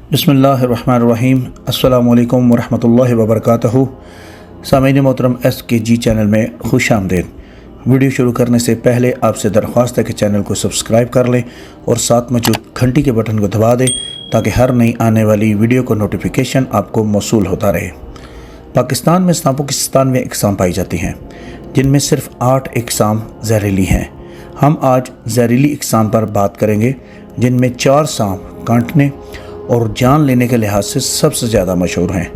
बिस्मिल्लाहिर्रहमानिर्रहीम। अस्सलामु अलैकुम वरहमतुल्लाहि वबरकातुहू। सामीन मोहतरम SKG चैनल में खुश आमदीद। वीडियो शुरू करने से पहले आपसे दरख्वास्त है कि चैनल को सब्सक्राइब कर लें और साथ मौजूद घंटी के बटन को दबा दें ताकि हर नई आने वाली वीडियो को नोटिफिकेशन आपको मौसूल होता रहे। पाकिस्तान में सांपों की 97 इकसाम पाई जाती हैं, जिनमें सिर्फ 8 इकसाम जहरीली हैं। हम आज जहरीली इकसाम पर बात करेंगे, जिनमें 4 सांप काटने और जान लेने के लिहाज से सबसे ज़्यादा मशहूर हैं,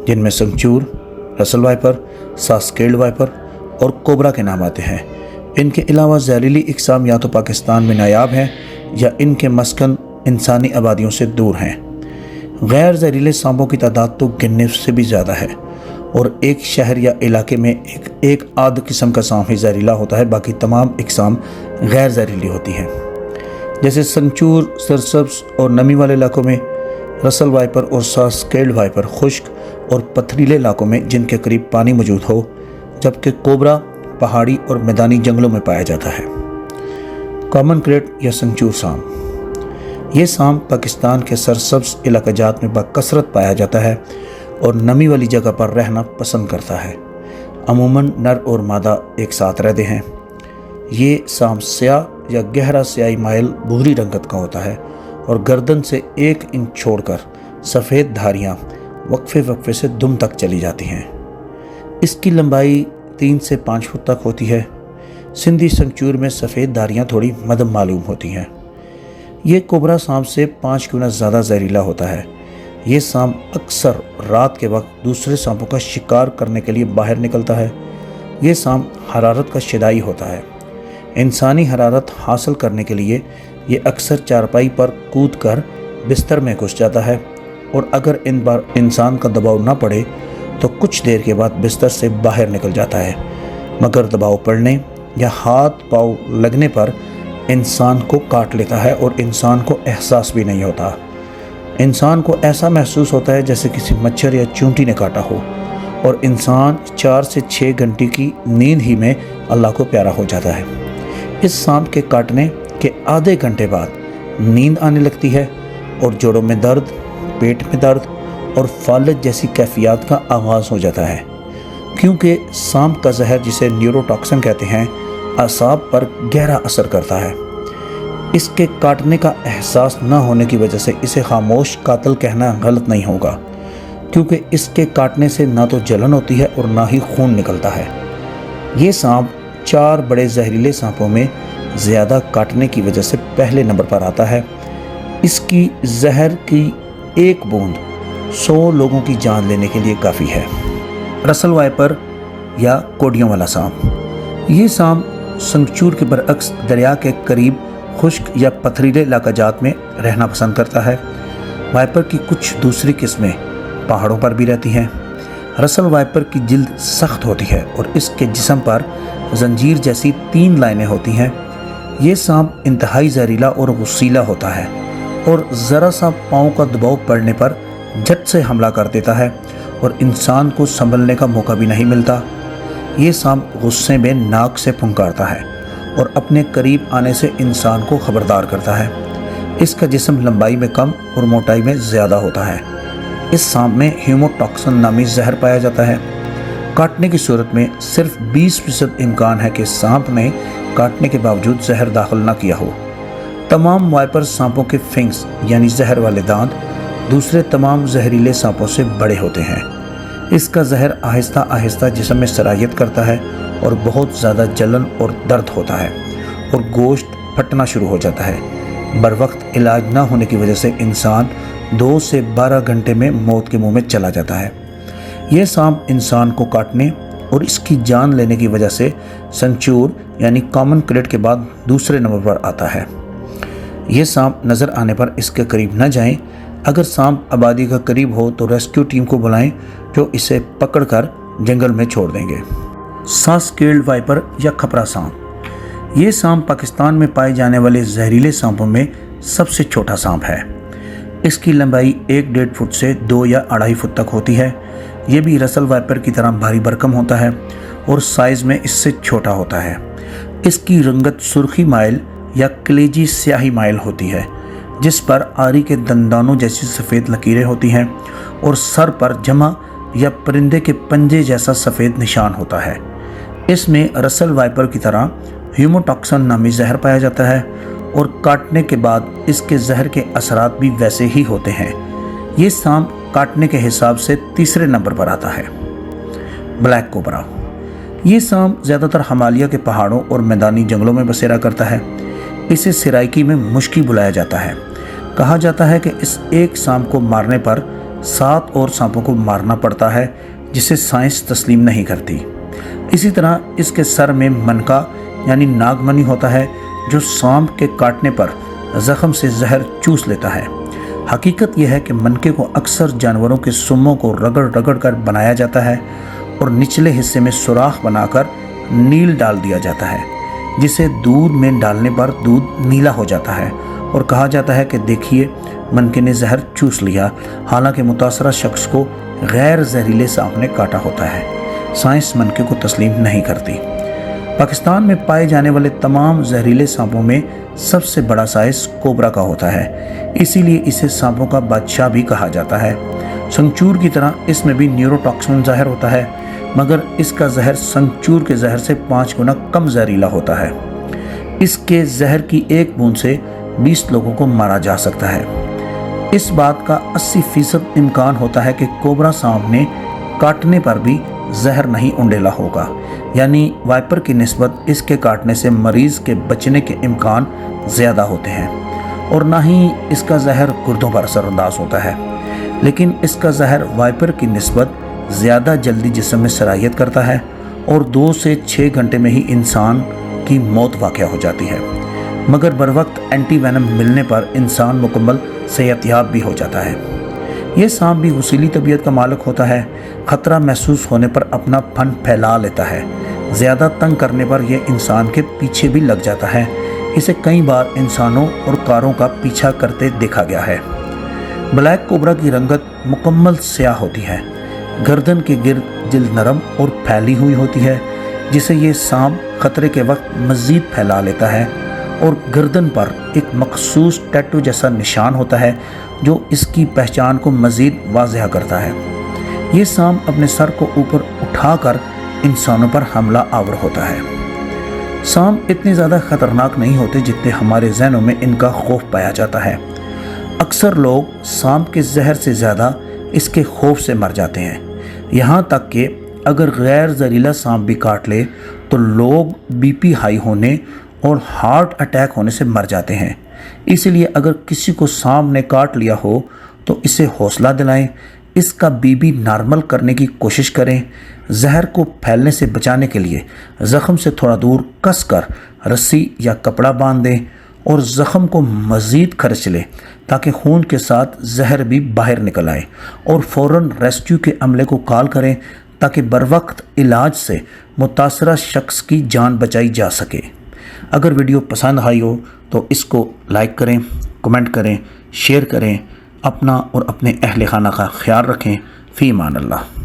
जिनमें संगचूर, रसल वाइपर, सास्केल्ड वाइपर और कोबरा के नाम आते हैं। इनके अलावा जहरीली इकसाम या तो पाकिस्तान में नायाब हैं या इनके मस्कन इंसानी आबादियों से दूर हैं। गैर जहरीले सांपों की तादाद तो गिनने से भी ज़्यादा है और एक शहर या इलाके में एक आध किस्म का सांप ही जहरीला होता है, बाकी तमाम इकसाम गैर जहरीली होती हैं। जैसे संगचूर सरसब्ज और नमी वाले इलाकों में, रसल वाइपर और सास्केल्ड वाइपर खुश्क और पथरीले इलाकों में जिनके करीब पानी मौजूद हो, जबकि कोबरा पहाड़ी और मैदानी जंगलों में पाया जाता है। कॉमन क्रेट या संगचूर सांप, ये सांप पाकिस्तान के सरसब्ज इलाकाजात में बकसरत पाया जाता है और नमी वाली जगह पर रहना पसंद करता है। अमूमन नर और मादा एक साथ रहते हैं। ये सांप स्याह या गहरा स्याही माइल भूरी रंगत का होता है और गर्दन से 1 इंच छोड़कर सफ़ेद धारियाँ वक्फे से दुम तक चली जाती हैं। इसकी लंबाई 3 से 5 फुट तक होती है। सिंधी संगचूर में सफ़ेद धारियाँ थोड़ी मदम मालूम होती हैं। ये कोबरा सांप से 5 गुना ज़्यादा जहरीला होता है। ये सांप अक्सर रात के वक्त दूसरे सांपों का शिकार करने के लिए बाहर निकलता है। ये सांप हरारत का शिदाई होता है। इंसानी हरारत हासिल करने के लिए ये अक्सर चारपाई पर कूदकर बिस्तर में घुस जाता है और अगर इन बार इंसान का दबाव ना पड़े तो कुछ देर के बाद बिस्तर से बाहर निकल जाता है, मगर दबाव पड़ने या हाथ पाँव लगने पर इंसान को काट लेता है और इंसान को एहसास भी नहीं होता। इंसान को ऐसा महसूस होता है जैसे किसी मच्छर या चूंटी ने काटा हो और इंसान 4 से 6 घंटे की नींद ही में अल्लाह को प्यारा हो जाता है। इस सांप के काटने के आधे घंटे बाद नींद आने लगती है और जोड़ों में दर्द, पेट में दर्द और फालज जैसी कैफियत का आगाज़ हो जाता है, क्योंकि सांप का जहर, जिसे न्यूरोटॉक्सिन कहते हैं, असाब पर गहरा असर करता है। इसके काटने का एहसास न होने की वजह से इसे खामोश कातिल कहना गलत नहीं होगा, क्योंकि इसके काटने से ना तो जलन होती है और ना ही खून निकलता है। ये सांप 4 बड़े जहरीले सांपों में ज़्यादा काटने की वजह से पहले नंबर पर आता है। इसकी जहर की 1 बूंद 100 लोगों की जान लेने के लिए काफ़ी है। रसल वाइपर या कोडियों वाला सांप, ये सांप संगचूर के बरअक्स दरिया के करीब खुश्क या पथरीले इलाकाजात में रहना पसंद करता है। वाइपर की कुछ दूसरी किस्में पहाड़ों पर भी रहती हैं। रसल वाइपर की जिल्द सख्त होती है और इसके जिस्म पर जंजीर जैसी 3 लाइनें होती हैं। ये सांप इंतहाई जहरीला और गुस्सीला होता है और ज़रा सा पाँव का दबाव पड़ने पर झट से हमला कर देता है और इंसान को संभलने का मौका भी नहीं मिलता। ये सांप गुस्से में नाक से फुंकारता है और अपने करीब आने से इंसान को खबरदार करता है। इसका जिस्म लंबाई में कम और मोटाई में ज़्यादा होता है। इस सांप में हीमोटॉक्सिन नामी जहर पाया जाता है। काटने की सूरत में सिर्फ 20% इम्कान है कि सांप ने काटने के बावजूद जहर दाखिल न किया हो। तमाम वाइपर सांपों के फिंग्स यानी जहर वाले दांत दूसरे तमाम जहरीले सांपों से बड़े होते हैं। इसका जहर आहिस्ता आहिस्ता जिस्म में सरायत करता है और बहुत ज़्यादा जलन और दर्द होता है और गोश्त फटना शुरू हो जाता है। बर वक्त इलाज ना होने की वजह से इंसान 2 से 12 घंटे में मौत के मुंह में चला जाता है। यह सांप इंसान को काटने और इसकी जान लेने की वजह से संगचूर यानी कॉमन क्रेट के बाद दूसरे नंबर पर आता है। यह सांप नज़र आने पर इसके करीब न जाएं। अगर सांप आबादी का करीब हो तो रेस्क्यू टीम को बुलाएं, जो इसे पकड़कर जंगल में छोड़ देंगे। सास्केल्ड वाइपर या खपरा सांप, ये सांप पाकिस्तान में पाए जाने वाले जहरीले सांपों में सबसे छोटा सांप है। इसकी लंबाई 1-1.5 फुट से 2 या 2.5 फुट तक होती है। ये भी रसल वाइपर की तरह भारी भरकम होता है और साइज़ में इससे छोटा होता है। इसकी रंगत सुर्खी माइल या कलेजी स्याही माइल होती है, جس پر آری کے دندانوں جیسی سفید لکیریں ہوتی ہیں اور سر پر جمع یا پرندے کے پنجے جیسا سفید نشان ہوتا ہے۔ اس میں رسل وائپر کی طرح ہیوموٹاکسن نامی زہر پایا جاتا ہے اور کاٹنے کے بعد اس کے زہر کے اثرات بھی ویسے ہی ہوتے ہیں۔ یہ سانپ کاٹنے کے حساب سے تیسرے نمبر پر آتا ہے۔ بلیک کوبرا، یہ سانپ زیادہ تر ہمالیہ کے پہاڑوں اور میدانی جنگلوں میں بسیرا کرتا ہے۔ اسے سرائکی میں مشکی بلایا جاتا ہے۔ کہا جاتا ہے کہ اس ایک سانپ کو مارنے پر 7 اور سانپوں کو مارنا پڑتا ہے، جسے سائنس تسلیم نہیں کرتی۔ اسی طرح اس کے سر میں منکا یعنی ناگمنی ہوتا ہے جو سانپ کے کاٹنے پر زخم سے زہر چوس لیتا ہے۔ حقیقت یہ ہے کہ منکے کو اکثر جانوروں کے سموں کو رگڑ رگڑ کر بنایا جاتا ہے اور نچلے حصے میں سوراخ بنا کر نیل ڈال دیا جاتا ہے، جسے دودھ میں ڈالنے پر دودھ نیلا ہو جاتا ہے اور کہا جاتا ہے کہ دیکھیے منکے نے زہر چوس لیا، حالانکہ متاثرہ شخص کو غیر زہریلے سانپ نے کاٹا ہوتا ہے۔ سائنس منکے کو تسلیم نہیں کرتی۔ پاکستان میں پائے جانے والے تمام زہریلے سانپوں میں سب سے بڑا سائز کوبرا کا ہوتا ہے، اسی لیے اسے سانپوں کا بادشاہ بھی کہا جاتا ہے۔ سنگچور کی طرح اس میں بھی نیوروٹاکسن زہر ہوتا ہے، مگر اس کا زہر سنگچور کے زہر سے 5 گنا کم زہریلا ہوتا ہے۔ اس کے زہر کی ایک بوند سے 20 لوگوں کو مارا جا سکتا ہے۔ اس بات کا 80% امکان ہوتا ہے کہ کوبرا سانپ نے کاٹنے پر بھی زہر نہیں انڈیلا ہوگا، یعنی وائپر کی نسبت اس کے کاٹنے سے مریض کے بچنے کے امکان زیادہ ہوتے ہیں، اور نہ ہی اس کا زہر گردوں پر اثر انداز ہوتا ہے، لیکن اس کا زہر وائپر کی نسبت زیادہ جلدی جسم میں سرایت کرتا ہے اور 2 سے 6 گھنٹے میں ہی انسان کی موت واقع ہو جاتی ہے، مگر بروقت اینٹی وینم ملنے پر انسان مکمل صحت یاب بھی ہو جاتا ہے۔ یہ سانپ بھی غسیلی طبیعت کا مالک ہوتا ہے، خطرہ محسوس ہونے پر اپنا پھن پھیلا لیتا ہے، زیادہ تنگ کرنے پر یہ انسان کے پیچھے بھی لگ جاتا ہے۔ اسے کئی بار انسانوں اور کاروں کا پیچھا کرتے دیکھا گیا ہے۔ بلیک کوبرا کی رنگت مکمل سیاہ ہوتی ہے، گردن کے گرد جلد نرم اور پھیلی ہوئی ہوتی ہے، جسے یہ سانپ خطرے کے وقت مزید پھیلا لیتا ہے، اور گردن پر ایک مخصوص ٹیٹو جیسا نشان ہوتا ہے جو اس کی پہچان کو مزید واضح کرتا ہے۔ یہ سانپ اپنے سر کو اوپر اٹھا کر انسانوں پر حملہ آور ہوتا ہے۔ سانپ اتنے زیادہ خطرناک نہیں ہوتے جتنے ہمارے ذہنوں میں ان کا خوف پایا جاتا ہے۔ اکثر لوگ سانپ کے زہر سے زیادہ اس کے خوف سے مر جاتے ہیں، یہاں تک کہ اگر غیر زہریلا سانپ بھی کاٹ لے تو لوگ BP ہائی ہونے اور ہارٹ اٹیک ہونے سے مر جاتے ہیں۔ اسی لیے اگر کسی کو سانپ نے کاٹ لیا ہو تو اسے حوصلہ دلائیں، اس کا BP نارمل کرنے کی کوشش کریں، زہر کو پھیلنے سے بچانے کے لیے زخم سے تھوڑا دور کس کر رسی یا کپڑا باندھ دیں اور زخم کو مزید کھرچ لیں تاکہ خون کے ساتھ زہر بھی باہر نکل آئے، اور فوراً ریسکیو کے عملے کو کال کریں تاکہ بروقت علاج سے متاثرہ شخص کی جان بچائی جا سکے۔ اگر ویڈیو پسند آئی ہو تو اس کو لائک کریں، کمنٹ کریں، شیئر کریں، اپنا اور اپنے اہل خانہ کا خیال رکھیں۔ فی امان اللہ۔